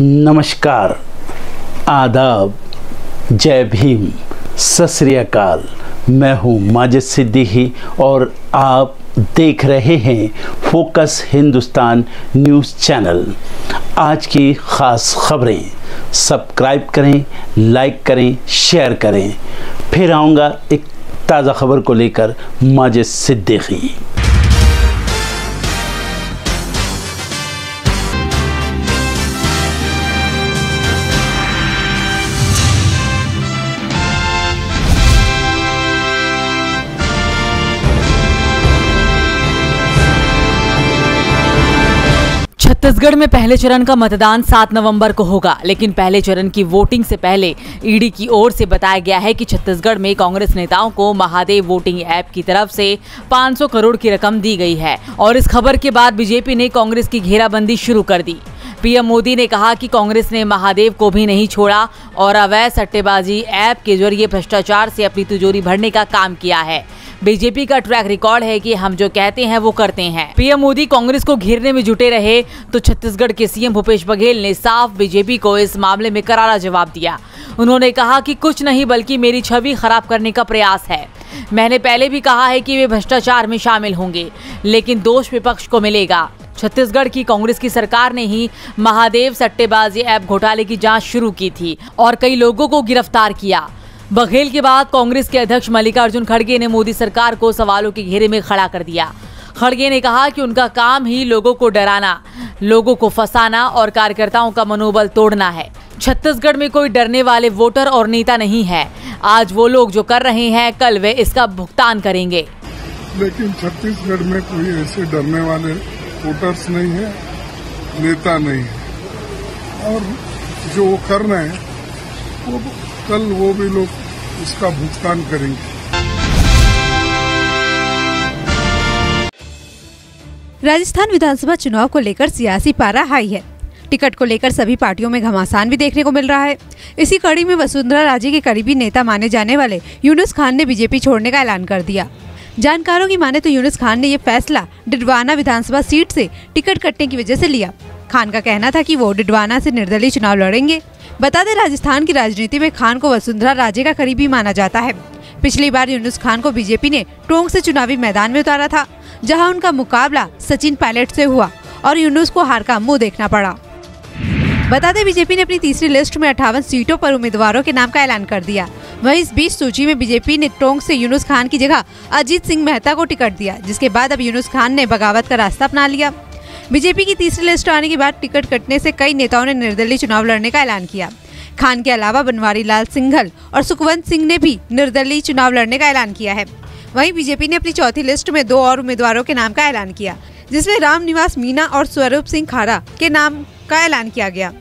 नमस्कार, आदाब, जय भीम, सत श्री अकाल। मैं हूँ माजिद सिद्दीकी और आप देख रहे हैं फोकस हिंदुस्तान न्यूज़ चैनल। आज की ख़ास खबरें सब्सक्राइब करें, लाइक करें, शेयर करें। फिर आऊँगा एक ताज़ा खबर को लेकर माजिद सिद्दीकी। छत्तीसगढ़ में पहले चरण का मतदान 7 नवंबर को होगा, लेकिन पहले चरण की वोटिंग से पहले ईडी की ओर से बताया गया है कि छत्तीसगढ़ में कांग्रेस नेताओं को महादेव वोटिंग ऐप की तरफ से 500 करोड़ की रकम दी गई है और इस खबर के बाद बीजेपी ने कांग्रेस की घेराबंदी शुरू कर दी। पीएम मोदी ने कहा कि कांग्रेस ने महादेव को भी नहीं छोड़ा और अवैध सट्टेबाजी ऐप के जरिए भ्रष्टाचार से अपनी तिजोरी भरने का काम किया है। बीजेपी का ट्रैक रिकॉर्ड है कि हम जो कहते हैं वो करते हैं। पीएम मोदी कांग्रेस को घेरने में जुटे रहे तो छत्तीसगढ़ के सीएम भूपेश बघेल ने साफ बीजेपी को इस मामले में करारा जवाब दिया। उन्होंने कहा कि कुछ नहीं बल्कि मेरी छवि खराब करने का प्रयास है। मैंने पहले भी कहा है कि वे भ्रष्टाचार में शामिल होंगे, लेकिन दोष विपक्ष को मिलेगा। छत्तीसगढ़ की कांग्रेस की सरकार ने ही महादेव सट्टेबाजी ऐप घोटाले की जांच शुरू की थी और कई लोगों को गिरफ्तार किया। बघेल के बाद कांग्रेस के अध्यक्ष मल्लिकार्जुन खड़गे ने मोदी सरकार को सवालों के घेरे में खड़ा कर दिया। खड़गे ने कहा कि उनका काम ही लोगों को डराना, लोगों को फंसाना और कार्यकर्ताओं का मनोबल तोड़ना है। छत्तीसगढ़ में कोई डरने वाले वोटर और नेता नहीं है। आज वो लोग जो कर रहे हैं, कल वे इसका भुगतान करेंगे। लेकिन छत्तीसगढ़ में कोई ऐसे डरने वाले वोटर्स नहीं है, नेता नहीं है, और जो वो कर रहे हैं वो कल वो भी लोग इसका भुगतान करेंगे। राजस्थान विधानसभा चुनाव को लेकर सियासी पारा हाई है। टिकट को लेकर सभी पार्टियों में घमासान भी देखने को मिल रहा है। इसी कड़ी में वसुंधरा राजे के करीबी नेता माने जाने वाले यूनुस खान ने बीजेपी छोड़ने का ऐलान कर दिया। जानकारों की माने तो यूनुस खान ने ये फैसला डिडवाना विधानसभा सीट से टिकट कटने की वजह से लिया। खान का कहना था कि वो डिडवाना से निर्दलीय चुनाव लड़ेंगे। बता दें, राजस्थान की राजनीति में खान को वसुंधरा राजे का करीबी माना जाता है। पिछली बार यूनुस खान को बीजेपी ने टोंक से चुनावी मैदान में उतारा था, जहां उनका मुकाबला सचिन पायलट से हुआ और यूनुस को हार का मुंह देखना पड़ा। बता दें, बीजेपी ने अपनी तीसरी लिस्ट में 58 सीटों पर उम्मीदवारों के नाम का ऐलान कर दिया। वहीं इस बीच सूची में बीजेपी ने टोंक से यूनुस खान की जगह अजीत सिंह मेहता को टिकट दिया, जिसके बाद अब यूनुस खान ने बगावत का रास्ता अपना लिया। बीजेपी की तीसरी लिस्ट आने के बाद टिकट कटने से कई नेताओं ने निर्दलीय चुनाव लड़ने का ऐलान किया। खान के अलावा बनवारी लाल सिंघल और सुखवंत सिंह ने भी निर्दलीय चुनाव लड़ने का ऐलान किया है। वहीं बीजेपी ने अपनी चौथी लिस्ट में 2 और उम्मीदवारों के नाम का ऐलान किया, जिसमें रामनिवास मीणा और स्वरूप सिंह खाड़ा के नाम का ऐलान किया गया।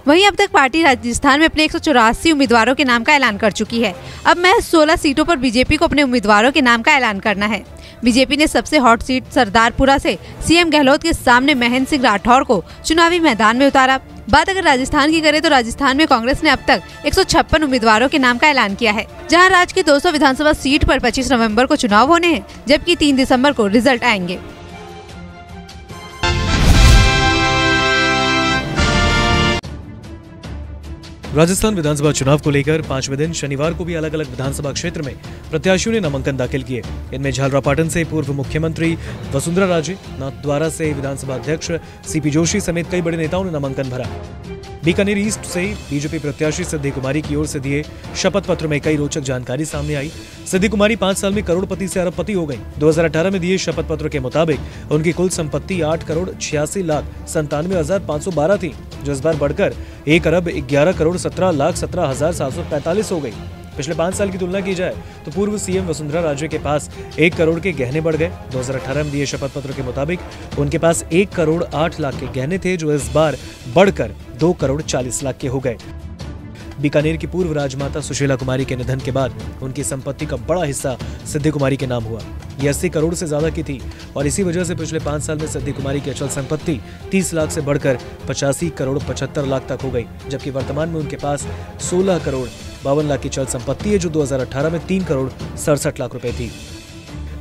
वहीं अब तक पार्टी राजस्थान में अपने 184 उम्मीदवारों के नाम का ऐलान कर चुकी है। अब महज 16 सीटों पर बीजेपी को अपने उम्मीदवारों के नाम का ऐलान करना है। बीजेपी ने सबसे हॉट सीट सरदारपुरा से सीएम गहलोत के सामने महेंद्र सिंह राठौर को चुनावी मैदान में उतारा। बात अगर राजस्थान की करें तो राजस्थान में कांग्रेस ने अब तक 156 उम्मीदवारों के नाम का ऐलान किया है, जहां राज्य की 200 विधानसभा सीट पर 25 नवंबर को चुनाव होने हैं, जबकि 3 दिसंबर को रिजल्ट आएंगे। राजस्थान विधानसभा चुनाव को लेकर 5वें दिन शनिवार को भी अलग अलग विधानसभा क्षेत्र में प्रत्याशियों ने नामांकन दाखिल किए। इनमें झालरापाटन से पूर्व मुख्यमंत्री वसुंधरा राजे, नाथद्वारा से विधानसभा अध्यक्ष सीपी जोशी समेत कई बड़े नेताओं ने नामांकन भरा। बीकानेर ईस्ट से बीजेपी प्रत्याशी सिद्धि कुमारी की ओर से दिए शपथ पत्र में कई रोचक जानकारी सामने आई। सिद्धि कुमारी 5 साल में करोड़पति से अरबपति हो गई। 2018 में दिए शपथ पत्र के मुताबिक उनकी कुल संपत्ति 8,86,97,512 थी, जो इस बार बढ़कर 1,11,17,17,745 हो गई। पिछले 5 साल की तुलना की जाए तो पूर्व सीएम वसुंधरा राजे के पास 1 करोड़ के गहने बढ़ गए। 2018 में दिए शपथ पत्र के मुताबिक उनके पास 1 करोड़ 8 लाख के गहने थे, जो इस बार बढ़कर 2 करोड़ 40 लाख के हो गए। बीकानेर की पूर्व राजमाता सुशीला कुमारी के निधन के बाद उनकी संपत्ति का बड़ा हिस्सा सिद्धि कुमारी के नाम हुआ। ये 80 करोड़ से ज्यादा की थी और इसी वजह से पिछले 5 साल में सिद्धि कुमारी की अचल संपत्ति 30 लाख से बढ़कर 85 करोड़ 75 लाख तक हो गई, जबकि वर्तमान में उनके पास 16 करोड़ 52 लाख की चल संपत्ति है, जो 2018 में 3 करोड़ 67 लाख रुपए थी।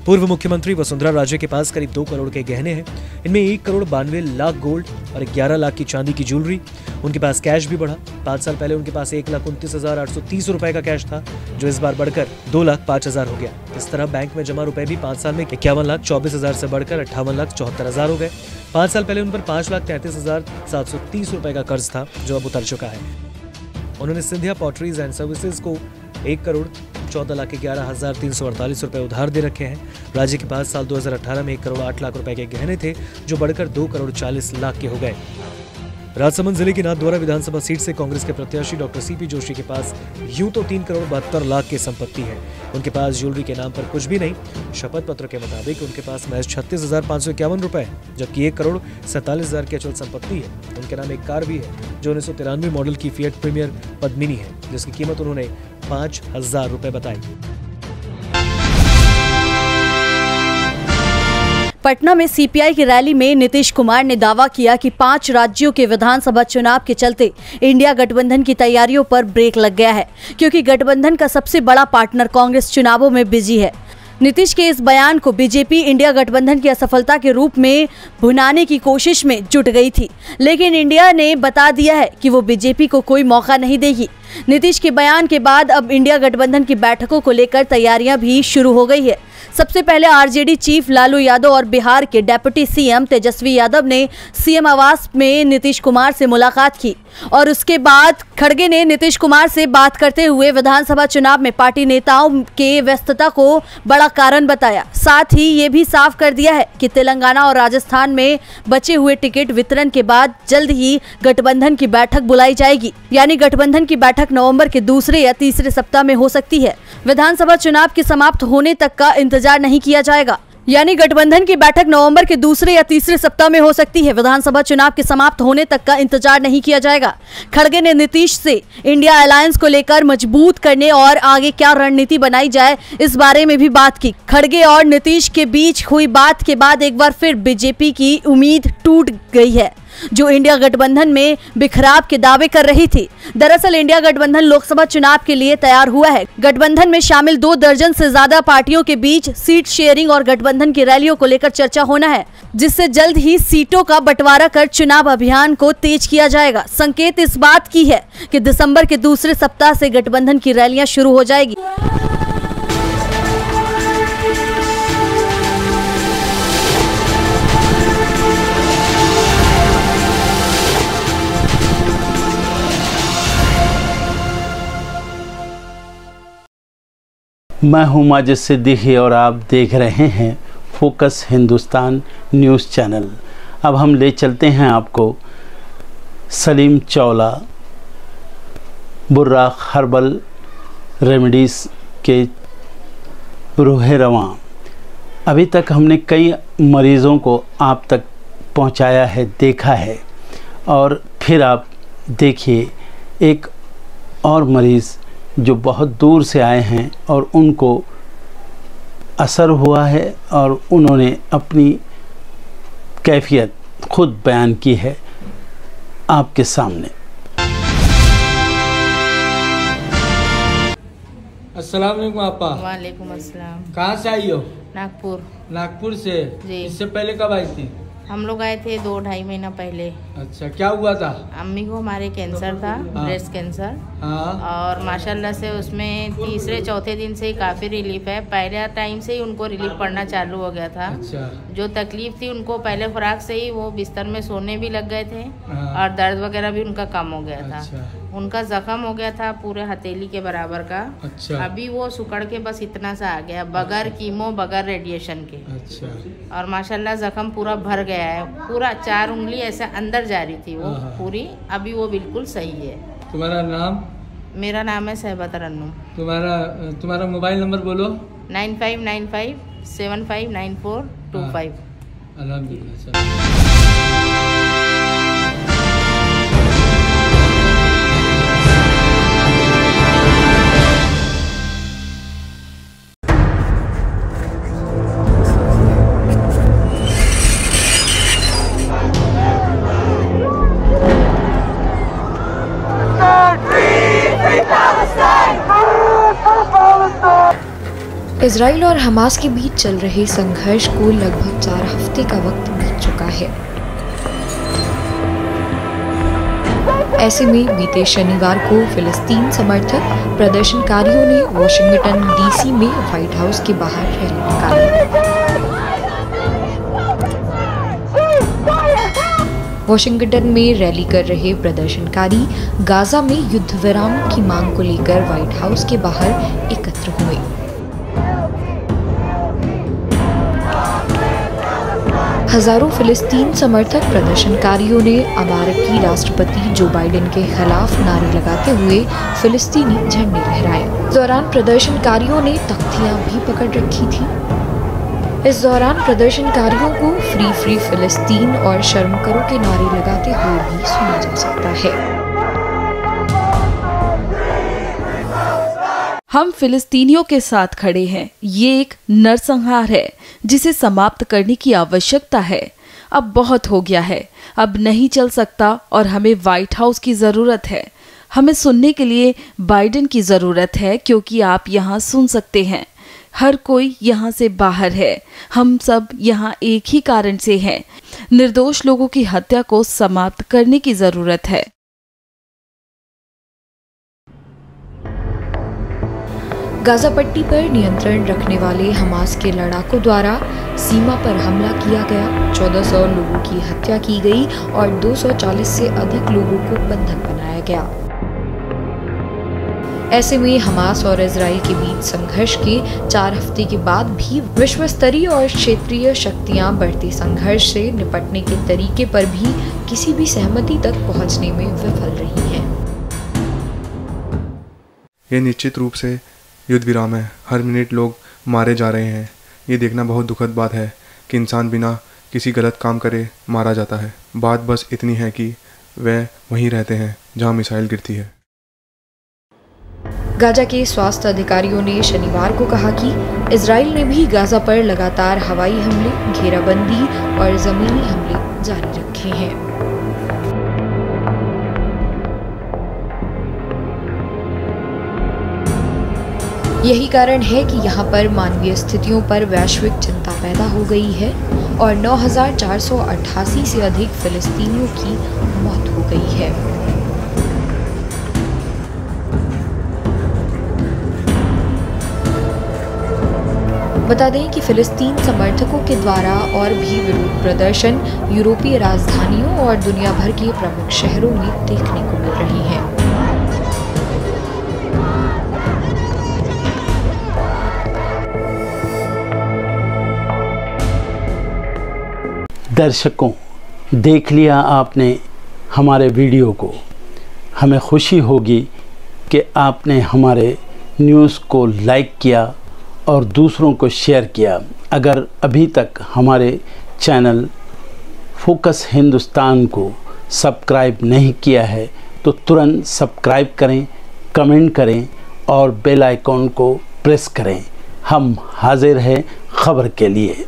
पूर्व मुख्यमंत्री वसुंधरा राजे के पास करीब 2 करोड़ के गहने हैं। इनमें 1 करोड़ 92 लाख गोल्ड और 11 लाख की चांदी की ज्वेलरी। उनके पास कैश भी बढ़ा। 5 साल पहले उनके पास 1,29,830 रुपए का कैश था, जो इस बार बढ़कर 2,05,000 हो गया। इस तरह बैंक में जमा रुपए भी 5 साल में 51,24,000 से बढ़कर 58,74,000 हो गए। 5 साल पहले उन पर 5,33,730 रुपए का कर्ज था, जो अब उतर चुका है। उन्होंने सिंधिया पॉटरीज एंड सर्विसेज को 1 करोड़ 14,11,348 रुपए उधार दे रखे हैं। राज्य के पास साल 2018 में 1 करोड़ 8 लाख रुपए के गहने थे, जो बढ़कर 2 करोड़ 40 लाख के हो गए। राजसमंद जिले की नाथद्वारा विधानसभा सीट से कांग्रेस के प्रत्याशी डॉक्टर सीपी जोशी के पास यूं तो 3 करोड़ 72 लाख की संपत्ति है। उनके पास ज्वेलरी के नाम पर कुछ भी नहीं। शपथ पत्र के मुताबिक उनके पास महज 36,551 रुपए है, जबकि 1 करोड़ 47,000 की अचल संपत्ति है। उनके नाम एक कार भी है, जो 1993 मॉडल की फिएट प्रीमियर पद्मिनी है, जिसकी कीमत उन्होंने 5,000 रुपए बताई। पटना में सीपीआई की रैली में नीतीश कुमार ने दावा किया कि 5 राज्यों के विधानसभा चुनाव के चलते इंडिया गठबंधन की तैयारियों पर ब्रेक लग गया है, क्योंकि गठबंधन का सबसे बड़ा पार्टनर कांग्रेस चुनावों में बिजी है। नीतीश के इस बयान को बीजेपी इंडिया गठबंधन की असफलता के रूप में भुनाने की कोशिश में जुट गई थी, लेकिन इंडिया ने बता दिया है कि वो बीजेपी को कोई मौका नहीं देगी। नीतीश के बयान के बाद अब इंडिया गठबंधन की बैठकों को लेकर तैयारियां भी शुरू हो गई है। सबसे पहले आरजेडी चीफ लालू यादव और बिहार के डिप्टी सीएम तेजस्वी यादव ने सीएम आवास में नीतीश कुमार से मुलाकात की और उसके बाद खड़गे ने नीतीश कुमार से बात करते हुए विधानसभा चुनाव में पार्टी नेताओं के व्यस्तता को बड़ा कारण बताया। साथ ही ये भी साफ कर दिया है कि तेलंगाना और राजस्थान में बचे हुए टिकट वितरण के बाद जल्द ही गठबंधन की बैठक बुलाई जाएगी, यानी गठबंधन की बैठक नवंबर के दूसरे या तीसरे सप्ताह में हो सकती है। विधानसभा चुनाव के समाप्त होने तक का इंतजार नहीं किया जाएगा, यानी गठबंधन की बैठक नवंबर के दूसरे या तीसरे सप्ताह में हो सकती है। विधानसभा चुनाव के समाप्त होने तक का इंतजार नहीं किया जाएगा। खड़गे ने नीतीश से इंडिया अलायंस को लेकर मजबूत करने और आगे क्या रणनीति बनाई जाए, इस बारे में भी बात की। खड़गे और नीतीश के बीच हुई बात के बाद एक बार फिर बीजेपी की उम्मीद टूट गई है, जो इंडिया गठबंधन में बिखराव के दावे कर रही थी। दरअसल इंडिया गठबंधन लोकसभा चुनाव के लिए तैयार हुआ है। गठबंधन में शामिल 2 दर्जन से ज्यादा पार्टियों के बीच सीट शेयरिंग और गठबंधन की रैलियों को लेकर चर्चा होना है, जिससे जल्द ही सीटों का बंटवारा कर चुनाव अभियान को तेज किया जाएगा। संकेत इस बात की है कि दिसंबर के दूसरे सप्ताह से गठबंधन की रैलियां शुरू हो जाएगी। मैं हूं माजिद सिद्दीकी और आप देख रहे हैं फोकस हिंदुस्तान न्यूज़ चैनल। अब हम ले चलते हैं आपको सलीम चावला बुर्राक हर्बल रेमेडीज़ के रूह रवां। अभी तक हमने कई मरीज़ों को आप तक पहुंचाया है, देखा है, और फिर आप देखिए एक और मरीज़ जो बहुत दूर से आए हैं और उनको असर हुआ है और उन्होंने अपनी कैफियत खुद बयान की है आपके सामने। अस्सलाम वालेकुम आपा। वालेकुम अस्सलाम। कहाँ से आई हो? नागपुर। नागपुर से? जी। इससे पहले कब आई थी? हम लोग आए थे 2-2.5 महीना पहले। अच्छा, क्या हुआ था? अम्मी को हमारे कैंसर था, ब्रेस्ट कैंसर। हाँ। और माशाल्लाह से उसमें तीसरे चौथे दिन से ही काफ़ी रिलीफ है। पहले टाइम से ही उनको रिलीफ पड़ना चालू हो गया था। अच्छा। जो तकलीफ थी उनको पहले खुराक से ही वो बिस्तर में सोने भी लग गए थे। हाँ। और दर्द वगैरह भी उनका कम हो गया था। अच्छा। उनका जख्म हो गया था पूरे हथेली के बराबर का। अच्छा। अभी वो सुकड़ के बस इतना सा आ गया, बगैर कीमो बगैर रेडिएशन के। अच्छा। और माशाल्लाह जख्म पूरा भर गया है, पूरा 4 उंगली ऐसे अंदर जा रही थी वो पूरी। अभी वो बिल्कुल सही है। तुम्हारा नाम? मेरा नाम है सहबत रन्नू। तुम्हारा मोबाइल नंबर बोलो। 9595 759425। अल्हम्दुलिल्लाह। इजराइल और हमास के बीच चल रहे संघर्ष को लगभग 4 हफ्ते का वक्त बीत चुका है। ऐसे में बीते शनिवार को फिलिस्तीन समर्थक प्रदर्शनकारियों ने वाशिंगटन डीसी में व्हाइट हाउस के बाहर रैली निकाली। वाशिंगटन में रैली कर रहे प्रदर्शनकारी गाजा में युद्ध विराम की मांग को लेकर व्हाइट हाउस के बाहर एकत्र हुए। हजारों फिलिस्तीन समर्थक प्रदर्शनकारियों ने अमेरिकी राष्ट्रपति जो बाइडेन के खिलाफ नारे लगाते हुए फिलिस्तीनी झंडे लहराए। इस दौरान प्रदर्शनकारियों ने तख्तियां भी पकड़ रखी थी। इस दौरान प्रदर्शनकारियों को फ्री फ्री फिलिस्तीन और शर्म करो के नारे लगाते हुए भी सुना जा सकता है। हम फिलिस्तीनियों के साथ खड़े हैं। ये एक नरसंहार है जिसे समाप्त करने की आवश्यकता है। अब बहुत हो गया है, अब नहीं चल सकता और हमें व्हाइट हाउस की ज़रूरत है। हमें सुनने के लिए बाइडेन की ज़रूरत है क्योंकि आप यहाँ सुन सकते हैं। हर कोई यहाँ से बाहर है। हम सब यहाँ एक ही कारण से हैं। निर्दोष लोगों की हत्या को समाप्त करने की ज़रूरत है। गाजा पट्टी पर नियंत्रण रखने वाले हमास के लड़ाकों द्वारा सीमा पर हमला किया गया। 1400 लोगों की हत्या की गई और 240 से अधिक लोगों को बंधक बनाया गया। ऐसे में हमास और इजराइल के बीच संघर्ष के 4 हफ्ते के बाद भी विश्व स्तरीय और क्षेत्रीय शक्तियां बढ़ते संघर्ष से निपटने के तरीके पर भी किसी भी सहमति तक पहुंचने में विफल रही हैं। ये निश्चित रूप से युद्ध विराम है। हर मिनट लोग मारे जा रहे हैं। ये देखना बहुत दुखद बात है कि इंसान बिना किसी गलत काम करे मारा जाता है। बात बस इतनी है कि वे वहीं रहते हैं जहां मिसाइल गिरती है। गाजा के स्वास्थ्य अधिकारियों ने शनिवार को कहा कि इजराइल ने भी गाजा पर लगातार हवाई हमले, घेराबंदी और जमीनी हमले जारी रखे हैं। यही कारण है कि यहाँ पर मानवीय स्थितियों पर वैश्विक चिंता पैदा हो गई है और 9,488 से अधिक फिलिस्तीनियों की मौत हो गई है। बता दें कि फिलिस्तीन समर्थकों के द्वारा और भी विरोध प्रदर्शन यूरोपीय राजधानियों और दुनिया भर के प्रमुख शहरों में देखने को मिल रहे हैं। दर्शकों, देख लिया आपने हमारे वीडियो को। हमें खुशी होगी कि आपने हमारे न्यूज़ को लाइक किया और दूसरों को शेयर किया। अगर अभी तक हमारे चैनल फोकस हिंदुस्तान को सब्सक्राइब नहीं किया है तो तुरंत सब्सक्राइब करें, कमेंट करें और बेल आइकॉन को प्रेस करें। हम हाजिर हैं खबर के लिए।